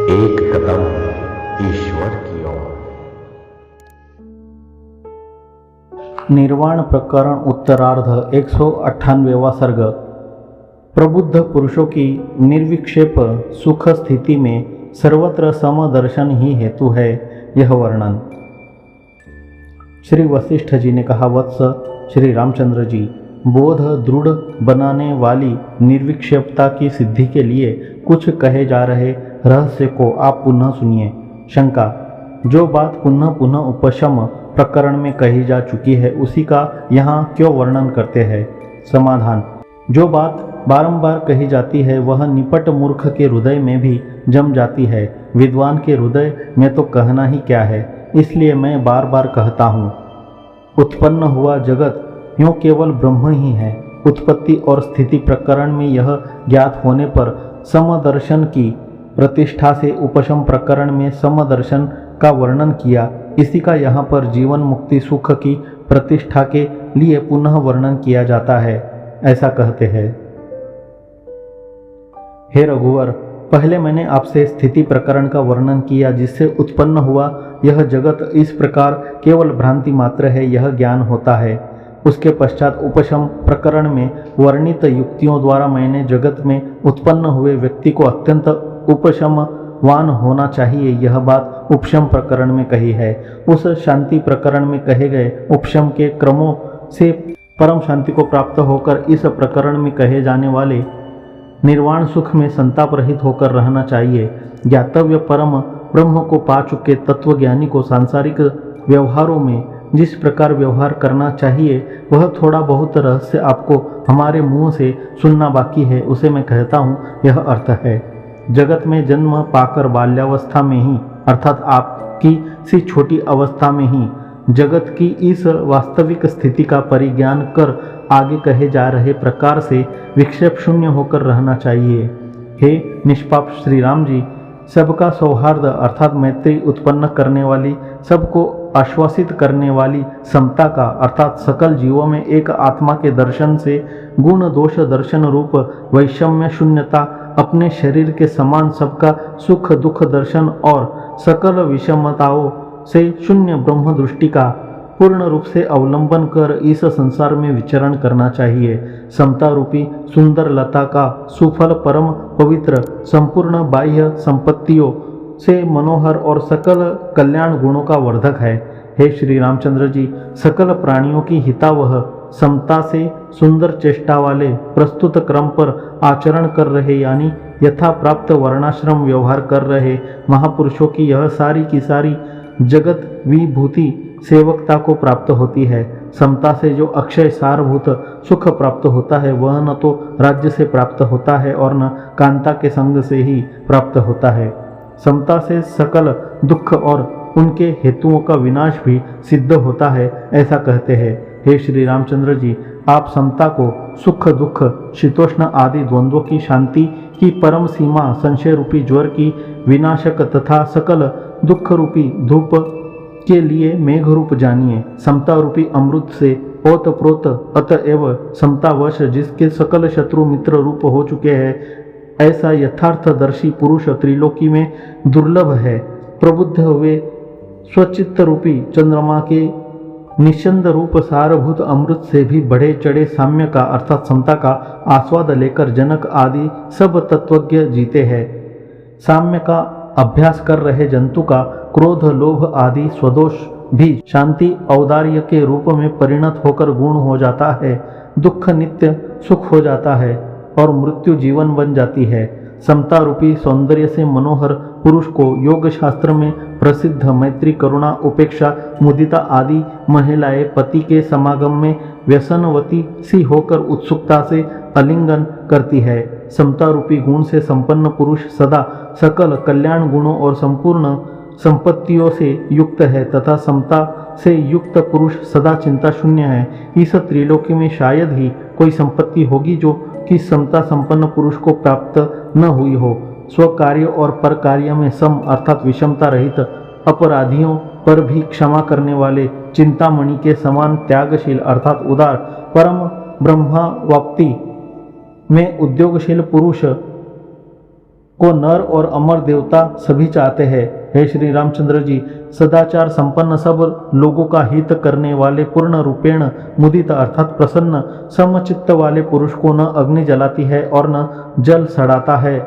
एक कदम ईश्वर की ओर। निर्वाण प्रकरण उत्तरार्ध 198वां सर्ग। प्रबुद्ध पुरुषों की निर्विक्षेप सुख स्थिति में सर्वत्र समदर्शन ही हेतु है, यह वर्णन। श्री वशिष्ठ जी ने कहा, वत्स श्री रामचंद्र जी, बोध दृढ़ बनाने वाली निर्विक्षेपता की सिद्धि के लिए कुछ कहे जा रहे रहस्य को आप पुनः सुनिए। शंका, जो बात पुनः पुनः उपशम प्रकरण में कही जा चुकी है उसी का यहाँ क्यों वर्णन करते हैं? समाधान, जो बात बारंबार कही जाती है वह निपट मूर्ख के हृदय में भी जम जाती है, विद्वान के हृदय में तो कहना ही क्या है, इसलिए मैं बार बार कहता हूँ। उत्पन्न हुआ जगत यूँ केवल ब्रह्म ही है। उत्पत्ति और स्थिति प्रकरण में यह ज्ञात होने पर समदर्शन की प्रतिष्ठा से उपशम प्रकरण में समदर्शन का वर्णन किया। इसी का यहाँ पर जीवन मुक्ति सुख की प्रतिष्ठा के लिए पुनः वर्णन किया जाता है, ऐसा कहते हैं। हे रघुवर, पहले मैंने आपसे स्थिति प्रकरण का वर्णन किया जिससे उत्पन्न हुआ यह जगत इस प्रकार केवल भ्रांति मात्र है, यह ज्ञान होता है। उसके पश्चात उपशम प्रकरण में वर्णित युक्तियों द्वारा मैंने जगत में उत्पन्न हुए व्यक्ति को अत्यंत उपशमवान होना चाहिए, यह बात उपशम प्रकरण में कही है। उस शांति प्रकरण में कहे गए उपशम के क्रमों से परम शांति को प्राप्त होकर इस प्रकरण में कहे जाने वाले निर्वाण सुख में संताप रहित होकर रहना चाहिए। ज्ञातव्य परम ब्रह्म को पा चुके तत्वज्ञानी को सांसारिक व्यवहारों में जिस प्रकार व्यवहार करना चाहिए वह थोड़ा बहुत रहस्य आपको हमारे मुंह से सुनना बाकी है, उसे मैं कहता हूँ, यह अर्थ है। जगत में जन्म पाकर बाल्यावस्था में ही अर्थात आपकी सी छोटी अवस्था में ही जगत की इस वास्तविक स्थिति का परिज्ञान कर आगे कहे जा रहे प्रकार से विक्षेप शून्य होकर रहना चाहिए। हे निष्पाप श्री राम जी, सबका सौहार्द अर्थात मैत्री उत्पन्न करने वाली, सबको आश्वासित करने वाली समता का अर्थात सकल जीवों में एक आत्मा के दर्शन से गुण दोष दर्शन रूप वैषम्य शून्यता, अपने शरीर के समान सबका सुख दुख दर्शन और सकल विषमताओं से शून्य ब्रह्म दृष्टि का पूर्ण रूप से अवलंबन कर इस संसार में विचरण करना चाहिए। समता रूपी सुंदर लता का सुफल परम पवित्र संपूर्ण बाह्य संपत्तियों से मनोहर और सकल कल्याण गुणों का वर्धक है। हे श्री रामचंद्र जी, सकल प्राणियों की हितावह समता से सुंदर चेष्टा वाले प्रस्तुत क्रम पर आचरण कर रहे यानी यथा प्राप्त वर्णाश्रम व्यवहार कर रहे महापुरुषों की यह सारी की सारी जगत विभूति सेवकता को प्राप्त होती है। समता से जो अक्षय सारभूत सुख प्राप्त होता है वह न तो राज्य से प्राप्त होता है और न कांता के संग से ही प्राप्त होता है। समता से सकल दुख और उनके हेतुओं का विनाश भी सिद्ध होता है, ऐसा कहते हैं। हे श्री रामचंद्र जी, आप समता को सुख दुख शीतोष्ण आदि द्वंद्वों की शांति की परम सीमा, संशय रूपी ज्वर की विनाशक तथा सकल दुख रूपी धूप के लिए मेघ रूप जानिए। समता रूपी अमृत से ओत प्रोत अतएव समतावश जिसके सकल शत्रु मित्र रूप हो चुके हैं, ऐसा यथार्थदर्शी पुरुष त्रिलोकी में दुर्लभ है। प्रबुद्ध हुए स्वचित्त रूपी चंद्रमा के निश्चंद रूप सारभूत अमृत से भी बढ़े चढ़े साम्य का अर्थात समता का आस्वाद लेकर जनक आदि सब तत्वज्ञ जीते हैं। साम्य का अभ्यास कर रहे जंतु का क्रोध लोभ आदि स्वदोष भी शांति औदार्य के रूप में परिणत होकर गुण हो जाता है। दुख नित्य सुख हो जाता है और मृत्यु जीवन बन जाती है। समता रूपी सौंदर्य से मनोहर पुरुष को योग शास्त्र में प्रसिद्ध मैत्री करुणा उपेक्षा मुदिता आदि महिलाएं पति के समागम में व्यसनवती सी होकर उत्सुकता से आलिंगन करती है। समता रूपी गुण से संपन्न पुरुष सदा सकल कल्याण गुणों और संपूर्ण संपत्तियों से युक्त है तथा समता से युक्त पुरुष सदा चिंता शून्य है। इस त्रिलोकी में शायद ही कोई संपत्ति होगी जो कि समता संपन्न पुरुष को प्राप्त न हुई हो। स्वकार्य और पर कार्य में सम अर्थात विषमता रहित, अपराधियों पर भी क्षमा करने वाले, चिंतामणि के समान त्यागशील अर्थात उदार, परम ब्रह्मावाप्ति में उद्योगशील पुरुष को नर और अमर देवता सभी चाहते हैं। हे श्री रामचंद्र जी, सदाचार संपन्न सब लोगों का हित करने वाले पूर्ण रूपेण मुदित अर्थात प्रसन्न समचित्त वाले पुरुष को न अग्नि जलाती है और न जल सड़ाता है।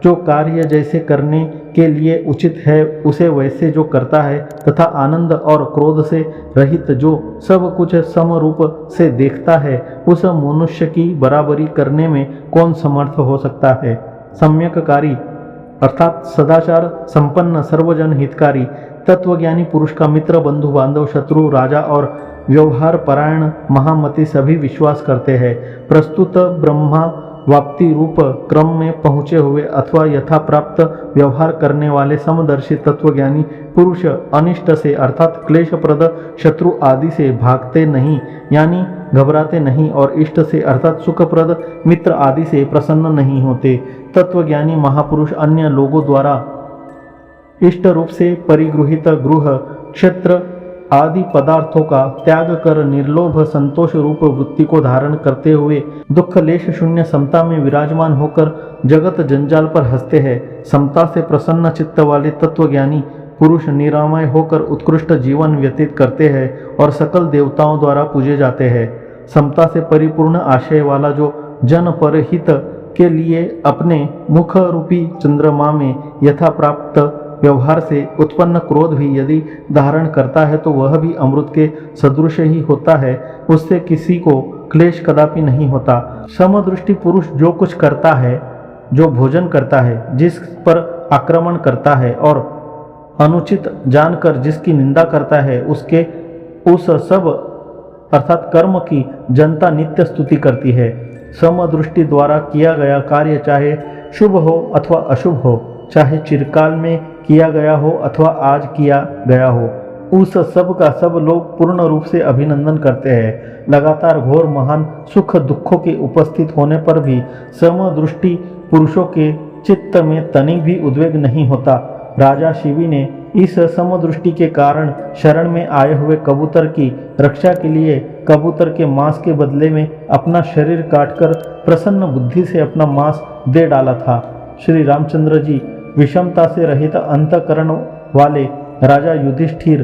जो कार्य जैसे करने के लिए उचित है उसे वैसे जो करता है तथा आनंद और क्रोध से रहित जो सब कुछ समरूप से देखता है, उस मनुष्य की बराबरी करने में कौन समर्थ हो सकता है। सम्यककारी अर्थात सदाचार संपन्न सर्वजन हितकारी तत्वज्ञानी पुरुष का मित्र, बंधु बांधव, शत्रु, राजा और व्यवहार परायण महामति सभी विश्वास करते हैं। प्रस्तुत ब्रह्मा वाप्ति रूप क्रम में पहुँचे हुए अथवा यथा प्राप्त व्यवहार करने वाले समदर्शी तत्वज्ञानी पुरुष अनिष्ट से अर्थात क्लेशप्रद शत्रु आदि से भागते नहीं, यानी घबराते नहीं, और इष्ट से अर्थात सुखप्रद मित्र आदि से प्रसन्न नहीं होते। तत्वज्ञानी महापुरुष अन्य लोगों द्वारा इष्ट रूप से परिगृहित गृह, क्षेत्र आदि पदार्थों का त्याग कर निर्लोभ संतोष रूप वृत्ति को धारण करते हुए दुख लेश शून्य समता में विराजमान होकर जगत जंजाल पर हंसते हैं। समता से प्रसन्न चित्त वाले तत्वज्ञानी पुरुष निरामय होकर उत्कृष्ट जीवन व्यतीत करते हैं और सकल देवताओं द्वारा पूजे जाते हैं। समता से परिपूर्ण आशय वाला जो जन परहित के लिए अपने मुख रूपी चंद्रमा में यथा प्राप्त व्यवहार से उत्पन्न क्रोध भी यदि धारण करता है तो वह भी अमृत के सदृश ही होता है, उससे किसी को क्लेश कदापि नहीं होता। समदृष्टि पुरुष जो कुछ करता है, जो भोजन करता है, जिस पर आक्रमण करता है और अनुचित जानकर जिसकी निंदा करता है, उसके उस सब अर्थात कर्म की जनता नित्य स्तुति करती है। समदृष्टि द्वारा किया गया कार्य चाहे शुभ हो अथवा अशुभ हो, चाहे चिरकाल में किया गया हो अथवा आज किया गया हो, उस सब का सब लोग पूर्ण रूप से अभिनंदन करते हैं। लगातार घोर महान सुख दुखों के उपस्थित होने पर भी समदृष्टि पुरुषों के चित्त में तनिक भी उद्वेग नहीं होता। राजा शिवी ने इस समदृष्टि के कारण शरण में आए हुए कबूतर की रक्षा के लिए कबूतर के मांस के बदले में अपना शरीर काटकर प्रसन्न बुद्धि से अपना मांस दे डाला था। श्री रामचंद्र जी विषमता से रहित अंतःकरण वाले राजा युधिष्ठिर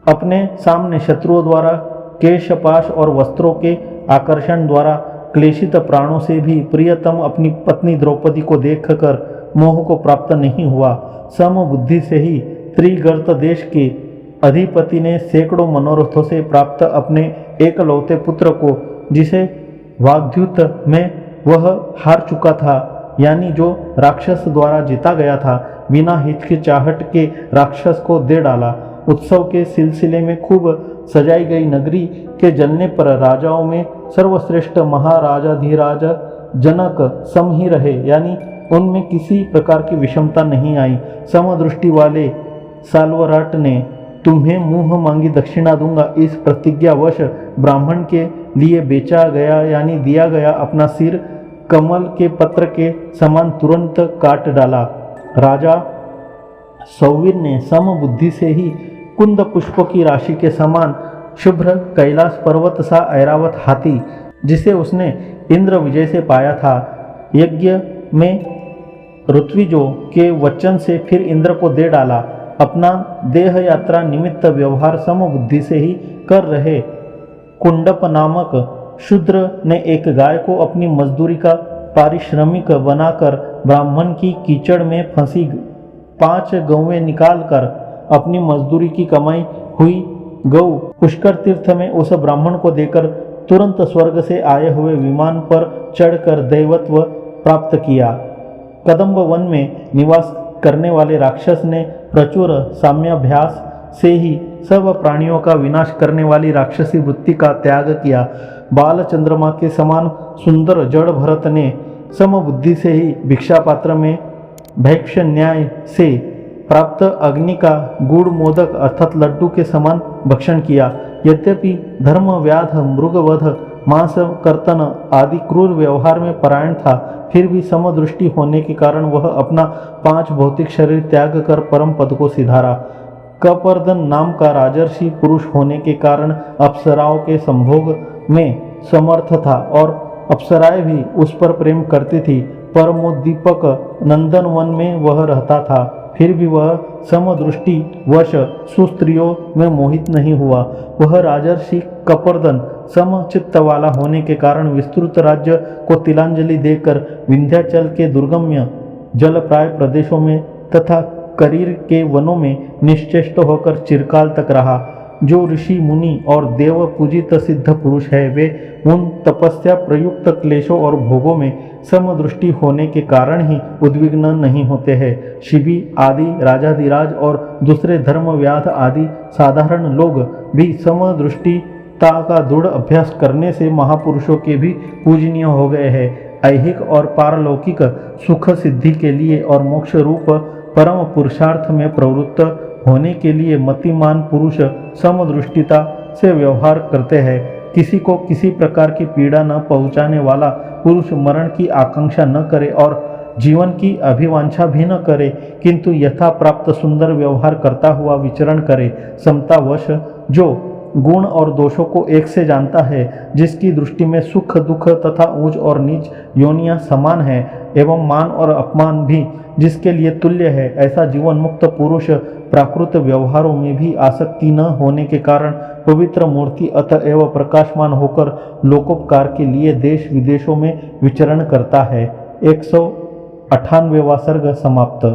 अपने सामने शत्रुओं द्वारा केशपाश और वस्त्रों के आकर्षण द्वारा क्लेशित प्राणों से भी प्रियतम अपनी पत्नी द्रौपदी को देखकर मोह को प्राप्त नहीं हुआ। समबुद्धि से ही त्रिगर्त देश के अधिपति ने सैकड़ों मनोरथों से प्राप्त अपने एकलौते पुत्र को, जिसे वाग्युद्ध में वह हार चुका था, यानी जो राक्षस द्वारा जीता गया था, बिना हिचकिचाहट के राक्षस को दे डाला। उत्सव के सिलसिले में खूब सजाई गई नगरी के जलने पर राजाओं में सर्वश्रेष्ठ महाराजाधिराज जनक सम ही रहे, यानी उनमें किसी प्रकार की विषमता नहीं आई। समदृष्टि वाले साल्वराट ने तुम्हें मुंह मांगी दक्षिणा दूंगा इस प्रतिज्ञावश ब्राह्मण के लिए बेचा गया, यानी दिया गया अपना सिर कमल के पत्र के समान तुरंत काट डाला। राजा सौवीर ने समबुद्धि से ही कुंद पुष्पों की राशि के समान शुभ्र कैलाश पर्वत सा ऐरावत हाथी, जिसे उसने इंद्र विजय से पाया था, यज्ञ में ऋत्विजों के वचन से फिर इंद्र को दे डाला। अपना देह यात्रा निमित्त व्यवहार समबुद्धि से ही कर रहे कुंडप नामक शूद्र ने एक गाय को अपनी मजदूरी का पारिश्रमिक बनाकर ब्राह्मण की कीचड़ में फंसी 5 गौवें निकालकर अपनी मजदूरी की कमाई हुई गौ पुष्कर तीर्थ में उस ब्राह्मण को देकर तुरंत स्वर्ग से आए हुए विमान पर चढ़कर दैवत्व प्राप्त किया। कदम्ब वन में निवास करने वाले राक्षस ने प्रचुर साम्याभ्यास से ही सब प्राणियों का विनाश करने वाली राक्षसी वृत्ति का त्याग किया। बाल चंद्रमा के समान सुंदर जड़ भरत ने समबुद्धि से ही भिक्षा पात्र में भैक्ष्य न्याय से प्राप्त अग्नि का गुड़ मोदक अर्थात लड्डू के समान भक्षण किया। यद्यपि धर्म व्याध मृगवध मांस कर्तन आदि क्रूर व्यवहार में परायण था, फिर भी समदृष्टि होने के कारण वह अपना 5 भौतिक शरीर त्याग कर परम पद को सिधारा। कपर्दन नाम का राजर्षि पुरुष होने के कारण अप्सराओं के संभोग में समर्थ था और अप्सराएं भी उस पर प्रेम करती थी। परमोद्दीपक नंदनवन में वह रहता था, फिर भी वह समदृष्टि वश सुस्त्रियों में मोहित नहीं हुआ। वह राजर्षि कपर्दन समचित्त वाला होने के कारण विस्तृत राज्य को तिलांजलि देकर विंध्याचल के दुर्गम्य जलप्राय प्रदेशों में तथा करीर के वनों में निश्चेष्ट होकर चिरकाल तक रहा। जो ऋषि मुनि और देव पूजित सिद्ध पुरुष है, वे उन तपस्या प्रयुक्त क्लेशों और भोगों में समदृष्टि होने के कारण ही उद्विग्न नहीं होते हैं। शिबी आदि राजाधिराज और दूसरे धर्म व्याध आदि साधारण लोग भी समदृष्टिता का दृढ़ अभ्यास करने से महापुरुषों के भी पूजनीय हो गए हैं। ऐहिक और पारलौकिक सुख सिद्धि के लिए और मोक्ष रूप परम पुरुषार्थ में प्रवृत्त होने के लिए मतिमान पुरुष समदृष्टिता से व्यवहार करते हैं। किसी को किसी प्रकार की पीड़ा न पहुंचाने वाला पुरुष मरण की आकांक्षा न करे और जीवन की अभिवांछा भी न करे, किंतु यथा प्राप्त सुंदर व्यवहार करता हुआ विचरण करे। समतावश जो गुण और दोषों को एक से जानता है, जिसकी दृष्टि में सुख दुख तथा ऊंच और नीच योनियां समान है एवं मान और अपमान भी जिसके लिए तुल्य है, ऐसा जीवन मुक्त पुरुष प्राकृत व्यवहारों में भी आसक्ति न होने के कारण पवित्र मूर्ति अतएव प्रकाशमान होकर लोकोपकार के लिए देश विदेशों में विचरण करता है। 198वां सर्ग समाप्त।